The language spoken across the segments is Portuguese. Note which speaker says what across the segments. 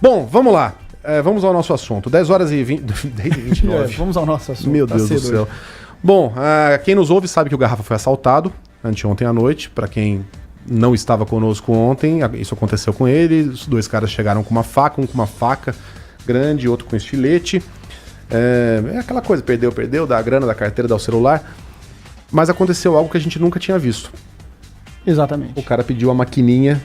Speaker 1: Bom, vamos lá. Vamos ao nosso assunto. 10 horas e 20, 10 e 29.
Speaker 2: Vamos ao nosso assunto.
Speaker 1: Meu Deus do céu. Bom, quem nos ouve sabe que o Garrafa foi assaltado anteontem à noite. Para quem não estava conosco ontem, isso aconteceu com ele. Os dois caras chegaram com uma faca, um com uma faca grande, outro com estilete. É aquela coisa, perdeu, dá a grana, da carteira, dá o celular. Mas aconteceu algo que a gente nunca tinha visto.
Speaker 2: Exatamente.
Speaker 1: O cara pediu a maquininha,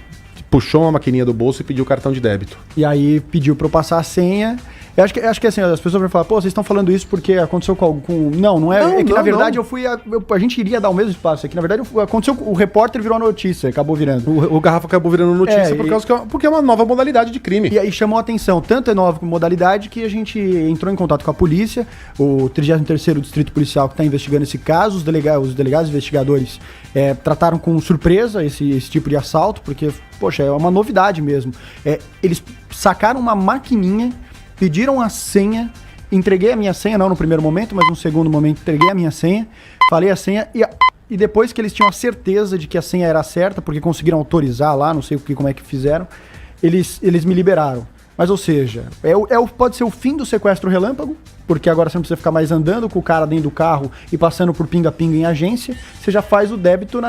Speaker 1: puxou uma maquininha do bolso e pediu o cartão de débito.
Speaker 2: E aí pediu pra eu passar a senha. Eu acho que assim, as pessoas vão falar, pô, vocês estão falando isso porque aconteceu com algum... Não é. É que na verdade a gente iria dar o mesmo espaço. É que na verdade aconteceu, o repórter virou a notícia, acabou virando.
Speaker 1: O Garrafa acabou virando notícia porque é uma nova modalidade de crime.
Speaker 2: E aí chamou a atenção, tanto é nova modalidade que a gente entrou em contato com a polícia, o 33º Distrito Policial que está investigando esse caso, os delegados investigadores trataram com surpresa esse tipo de assalto, porque, poxa, é uma novidade mesmo. Eles sacaram uma maquininha, pediram a senha, entreguei a minha senha, não no primeiro momento, mas no segundo momento entreguei a minha senha, falei a senha e depois que eles tinham a certeza de que a senha era certa, porque conseguiram autorizar lá, não sei como é que fizeram, eles me liberaram. Mas, ou seja, pode ser o fim do sequestro relâmpago, porque agora você não precisa ficar mais andando com o cara dentro do carro e passando por pinga-pinga em agência, você já faz o débito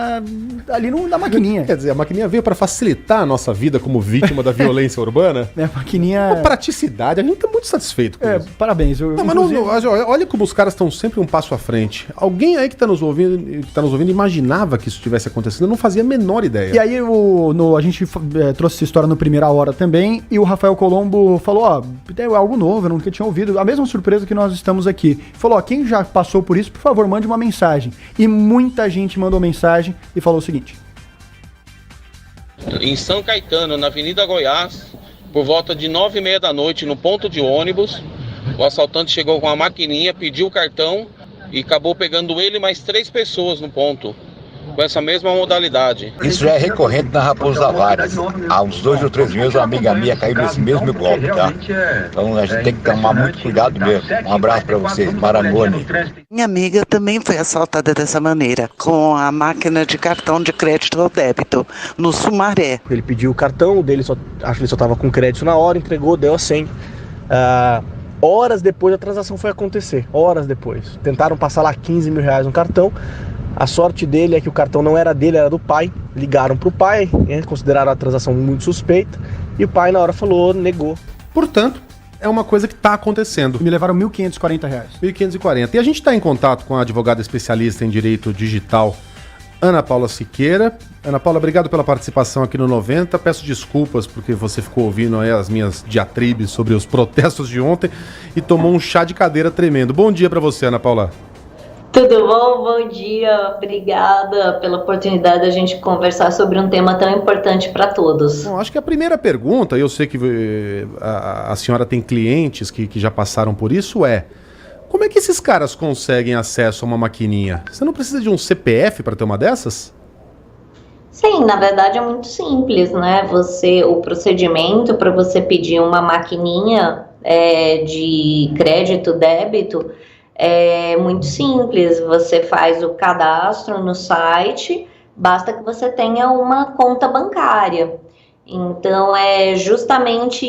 Speaker 2: ali na maquininha.
Speaker 1: Quer dizer, a maquininha veio para facilitar a nossa vida como vítima da violência urbana.
Speaker 2: A maquininha...
Speaker 1: Uma praticidade, a gente tá muito satisfeito com isso.
Speaker 2: Parabéns.
Speaker 1: Olha como os caras estão sempre um passo à frente. Alguém aí que tá nos ouvindo imaginava que isso estivesse acontecendo, eu não fazia a menor ideia.
Speaker 2: E aí a gente trouxe essa história no Primeira Hora também, e o Rafael Colombo falou, é algo novo, eu nunca tinha ouvido, a mesma surpresa que nós estamos aqui. Falou, quem já passou por isso, por favor, mande uma mensagem. E muita gente mandou mensagem e falou o seguinte.
Speaker 3: Em São Caetano, na Avenida Goiás, por volta de 9h30 da noite, no ponto de ônibus, o assaltante chegou com a maquininha, pediu o cartão e acabou pegando ele e mais 3 pessoas no ponto, com essa mesma modalidade.
Speaker 4: Isso já é recorrente na Raposo Tavares. Há uns 2 ou 3 meses uma amiga minha caiu nesse mesmo golpe, tá? Então a gente tem que tomar muito cuidado mesmo. Um abraço pra vocês, Marangoni.
Speaker 5: Minha amiga também foi assaltada dessa maneira, com a máquina de cartão de crédito ou débito, no Sumaré.
Speaker 6: Ele pediu o cartão, acho que ele só estava com crédito na hora, entregou, deu a senha. Horas depois a transação foi acontecer, horas depois. Tentaram passar lá 15 mil reais no cartão. A sorte dele é que o cartão não era dele, era do pai. Ligaram pro pai, consideraram a transação muito suspeita. E o pai na hora falou, negou.
Speaker 1: Portanto, é uma coisa que está acontecendo.
Speaker 2: Me levaram R$1.540.
Speaker 1: 1.540. E a gente está em contato com a advogada especialista em direito digital, Ana Paula Siqueira. Ana Paula, obrigado pela participação aqui no 90. Peço desculpas porque você ficou ouvindo aí as minhas diatribes sobre os protestos de ontem e tomou um chá de cadeira tremendo. Bom dia para você, Ana Paula.
Speaker 7: Tudo bom? Bom dia. Obrigada pela oportunidade de a gente conversar sobre um tema tão importante para todos.
Speaker 1: Bom, acho que a primeira pergunta, eu sei que a senhora tem clientes que já passaram por isso, como é que esses caras conseguem acesso a uma maquininha? Você não precisa de um CPF para ter uma dessas?
Speaker 7: Sim, na verdade é muito simples, né? O procedimento para você pedir uma maquininha de crédito, débito, é muito simples. Você faz o cadastro no site, basta que você tenha uma conta bancária. Então é justamente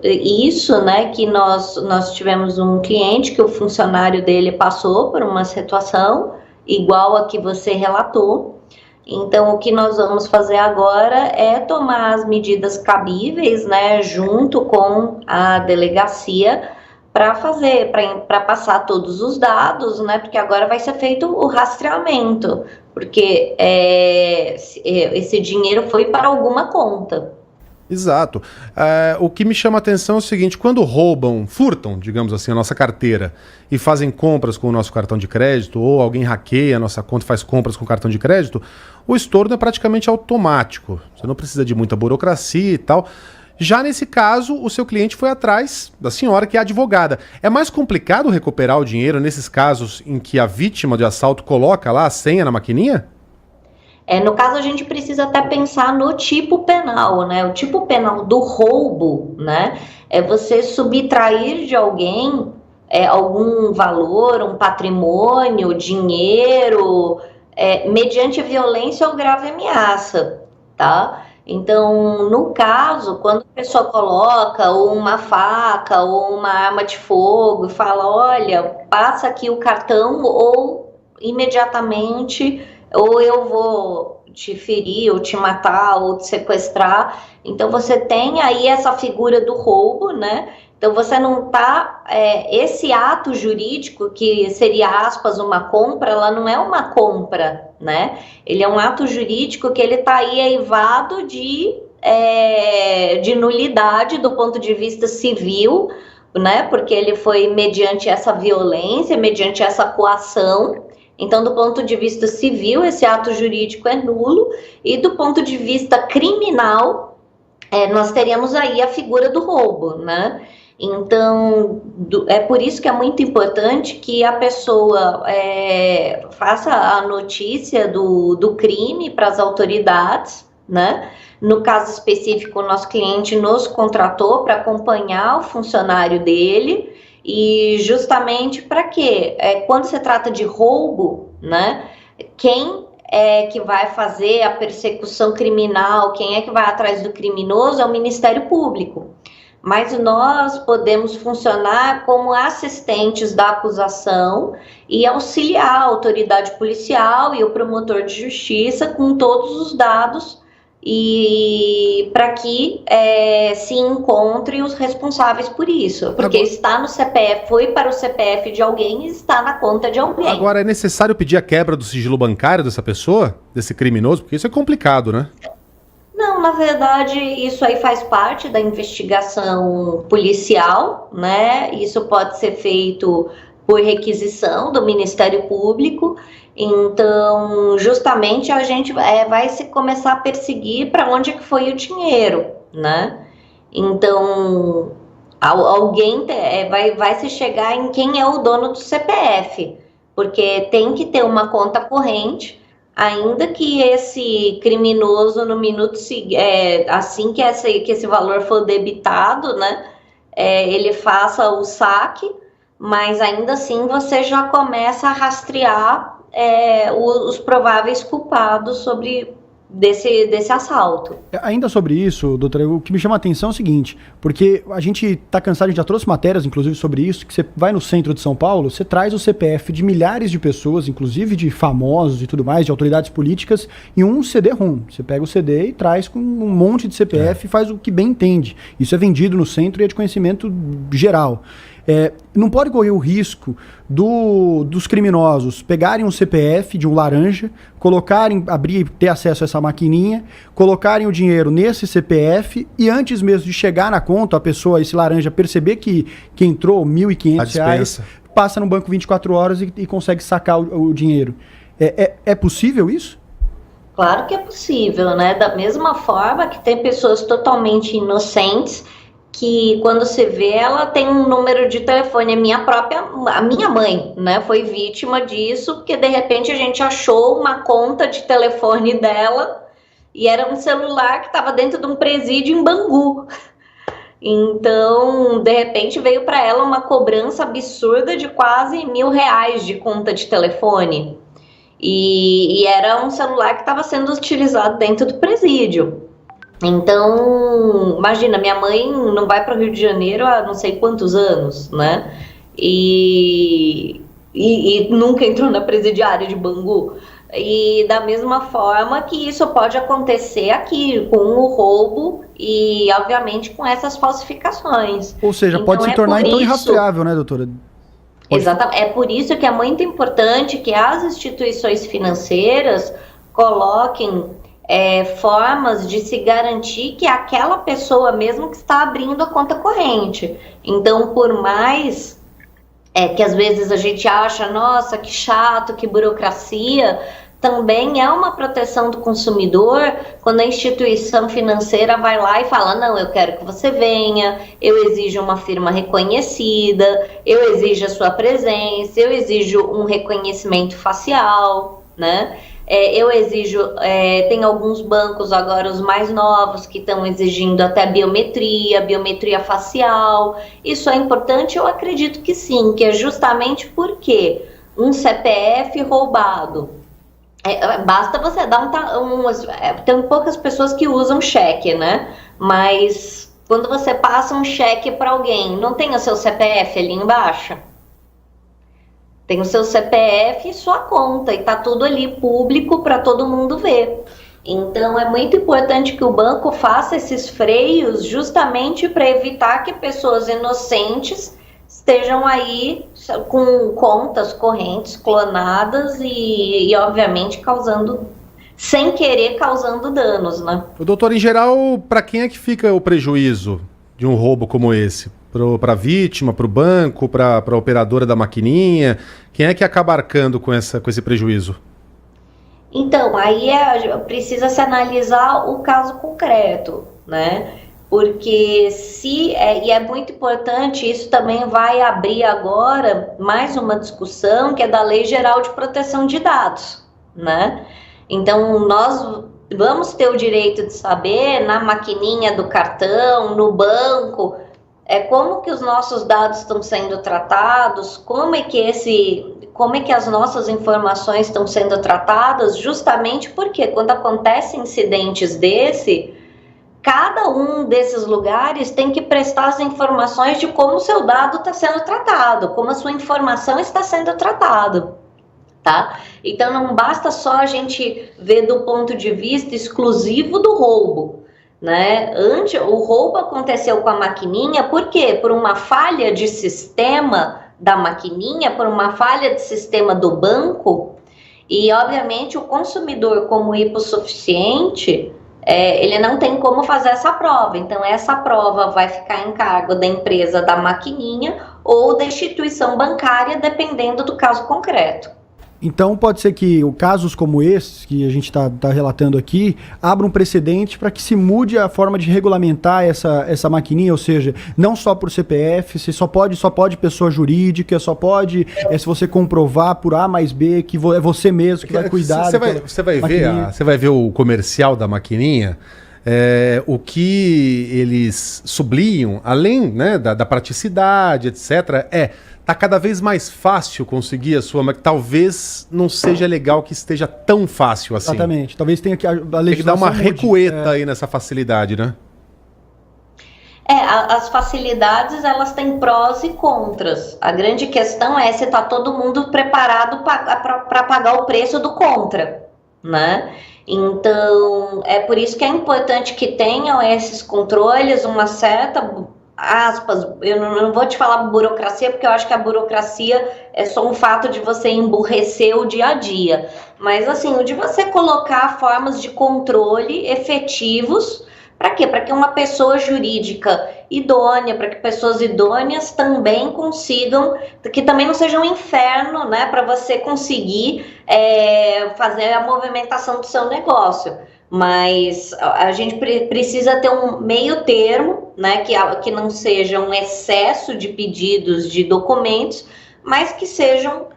Speaker 7: isso, né, que nós tivemos um cliente que o funcionário dele passou por uma situação igual a que você relatou. Então o que nós vamos fazer agora é tomar as medidas cabíveis, né, junto com a delegacia, para passar todos os dados, né? Porque agora vai ser feito o rastreamento, porque esse dinheiro foi para alguma conta.
Speaker 1: Exato. O que me chama a atenção é o seguinte, quando furtam, digamos assim, a nossa carteira e fazem compras com o nosso cartão de crédito, ou alguém hackeia a nossa conta e faz compras com o cartão de crédito, o estorno é praticamente automático. Você não precisa de muita burocracia e tal. Já nesse caso, o seu cliente foi atrás da senhora, que é advogada. É mais complicado recuperar o dinheiro nesses casos em que a vítima de assalto coloca lá a senha na maquininha?
Speaker 7: No caso, a gente precisa até pensar no tipo penal, né? O tipo penal do roubo, né? É você subtrair de alguém algum valor, um patrimônio, dinheiro, mediante violência ou grave ameaça, tá? Então, no caso, quando a pessoa coloca ou uma faca ou uma arma de fogo e fala, olha, passa aqui o cartão ou imediatamente, ou eu vou te ferir, ou te matar, ou te sequestrar. Então, você tem aí essa figura do roubo, né? Então, você não está... esse ato jurídico, que seria, aspas, uma compra, ela não é uma compra, né? Ele é um ato jurídico que ele está aí eivado de nulidade do ponto de vista civil, né? Porque ele foi mediante essa violência, mediante essa coação. Então, do ponto de vista civil, esse ato jurídico é nulo. E do ponto de vista criminal, nós teríamos aí a figura do roubo, né? Então, é por isso que é muito importante que a pessoa faça a notícia do crime para as autoridades, né? No caso específico, o nosso cliente nos contratou para acompanhar o funcionário dele, e justamente para quê? Quando se trata de roubo, né? Quem é que vai fazer a persecução criminal, quem é que vai atrás do criminoso é o Ministério Público. Mas nós podemos funcionar como assistentes da acusação e auxiliar a autoridade policial e o promotor de justiça com todos os dados, e para que se encontre os responsáveis por isso. Porque está no CPF, foi para o CPF de alguém e está na conta de alguém.
Speaker 1: Agora, é necessário pedir a quebra do sigilo bancário dessa pessoa, desse criminoso? Porque isso é complicado, né?
Speaker 7: Não, na verdade, isso aí faz parte da investigação policial, né? Isso pode ser feito por requisição do Ministério Público. Então, justamente, a gente vai se começar a perseguir para onde que foi o dinheiro, né? Então, alguém vai se chegar em quem é o dono do CPF, porque tem que ter uma conta corrente, ainda que esse criminoso, no minuto assim que esse valor for debitado, né, ele faça o saque, mas ainda assim você já começa a rastrear os prováveis culpados desse assalto.
Speaker 2: Ainda sobre isso, doutora, o que me chama a atenção é o seguinte, porque a gente está cansado, a gente já trouxe matérias, inclusive, sobre isso, que você vai no centro de São Paulo, você traz o CPF de milhares de pessoas, inclusive de famosos e tudo mais, de autoridades políticas, em um CD-ROM. Você pega o CD e traz com um monte de CPF e faz o que bem entende. Isso é vendido no centro e é de conhecimento geral. Não pode correr o risco dos criminosos pegarem um CPF de um laranja, ter acesso a essa maquininha, colocarem o dinheiro nesse CPF e antes mesmo de chegar na conta, a pessoa, esse laranja, perceber que entrou R$ 1.500, passa no banco 24 horas e consegue sacar o dinheiro. É possível isso?
Speaker 7: Claro que é possível, né? Da mesma forma que tem pessoas totalmente inocentes que quando você vê, ela tem um número de telefone. A minha mãe, né, foi vítima disso, porque de repente a gente achou uma conta de telefone dela e era um celular que estava dentro de um presídio em Bangu. Então, de repente veio para ela uma cobrança absurda de quase R$1.000 de conta de telefone. E era um celular que estava sendo utilizado dentro do presídio. Então, imagina, minha mãe não vai para o Rio de Janeiro há não sei quantos anos, né? E nunca entrou na presidiária de Bangu. E da mesma forma que isso pode acontecer aqui, com o roubo e, obviamente, com essas falsificações.
Speaker 2: Ou seja, pode se tornar então irrastreável, né, doutora?
Speaker 7: Exatamente. É por isso que é muito importante que as instituições financeiras coloquem formas de se garantir que aquela pessoa mesmo que está abrindo a conta corrente. Então, por mais que às vezes a gente acha, nossa, que chato, que burocracia, também é uma proteção do consumidor quando a instituição financeira vai lá e fala, não, eu quero que você venha, eu exijo uma firma reconhecida, eu exijo a sua presença, eu exijo um reconhecimento facial, né? Eu exijo, tem alguns bancos agora, os mais novos, que estão exigindo até biometria facial. Isso é importante? Eu acredito que sim, que é justamente porque um CPF roubado Basta você dar tem poucas pessoas que usam cheque, né? Mas quando você passa um cheque para alguém, não tem o seu CPF ali embaixo? Tem o seu CPF e sua conta, e tá tudo ali público para todo mundo ver. Então é muito importante que o banco faça esses freios justamente para evitar que pessoas inocentes estejam aí com contas correntes clonadas e obviamente sem querer causando danos, né?
Speaker 1: O doutor, em geral, para quem é que fica o prejuízo de um roubo como esse? Para a vítima, para o banco, para a operadora da maquininha? Quem é que acaba arcando com esse prejuízo?
Speaker 7: Então, aí precisa se analisar o caso concreto, né? Porque e é muito importante, isso também vai abrir agora mais uma discussão, que é da Lei Geral de Proteção de Dados, né? Então, nós vamos ter o direito de saber, na maquininha do cartão, no banco, como que os nossos dados estão sendo tratados, como é que as nossas informações estão sendo tratadas, justamente porque quando acontecem incidentes cada um desses lugares tem que prestar as informações de como o seu dado está sendo tratado, como a sua informação está sendo tratada, tá? Então não basta só a gente ver do ponto de vista exclusivo do roubo, né? O roubo aconteceu com a maquininha, por quê? Por uma falha de sistema da maquininha, por uma falha de sistema do banco, e obviamente o consumidor, como hipossuficiente, ele não tem como fazer essa prova. Então essa prova vai ficar em cargo da empresa da maquininha ou da instituição bancária, dependendo do caso concreto.
Speaker 2: Então pode ser que casos como esses que a gente está relatando aqui abram um precedente para que se mude a forma de regulamentar essa maquininha, ou seja, não só por CPF, só pode pessoa jurídica, só pode se você comprovar por A mais B que é você mesmo que vai cuidar.
Speaker 1: Você vai ver o comercial da maquininha. O que eles sublinham, além, né, da praticidade, etc., tá cada vez mais fácil conseguir a sua, mas talvez não seja legal que esteja tão fácil assim.
Speaker 2: Exatamente. Talvez tenha que a legislação
Speaker 1: tem que dar uma recueta aí nessa facilidade, né?
Speaker 7: As facilidades, elas têm prós e contras. A grande questão é se está todo mundo preparado para pagar o preço do contra, né? Então, é por isso que é importante que tenham esses controles, uma certa, aspas, eu não vou te falar burocracia, porque eu acho que a burocracia é só um fato de você emburrecer o dia a dia. Mas, assim, de você colocar formas de controle efetivos. Para quê? Para que uma pessoa jurídica idônea, para que pessoas idôneas também consigam, que também não seja um inferno, né, para você conseguir fazer a movimentação do seu negócio. Mas a gente precisa ter um meio termo, né, que não seja um excesso de pedidos de documentos, mas que sejam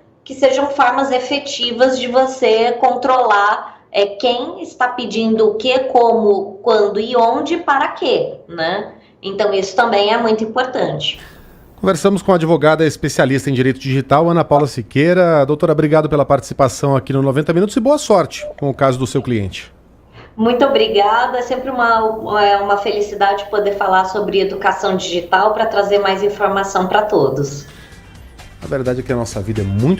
Speaker 7: formas efetivas de você controlar quem está pedindo o que, como, quando e onde, para quê, né? Então isso também é muito importante.
Speaker 1: Conversamos com a advogada especialista em direito digital, Ana Paula Siqueira. Doutora, obrigado pela participação aqui no 90 Minutos e boa sorte com o caso do seu cliente.
Speaker 7: Muito obrigada, é sempre uma felicidade poder falar sobre educação digital para trazer mais informação para todos.
Speaker 1: A verdade é que a nossa vida é muito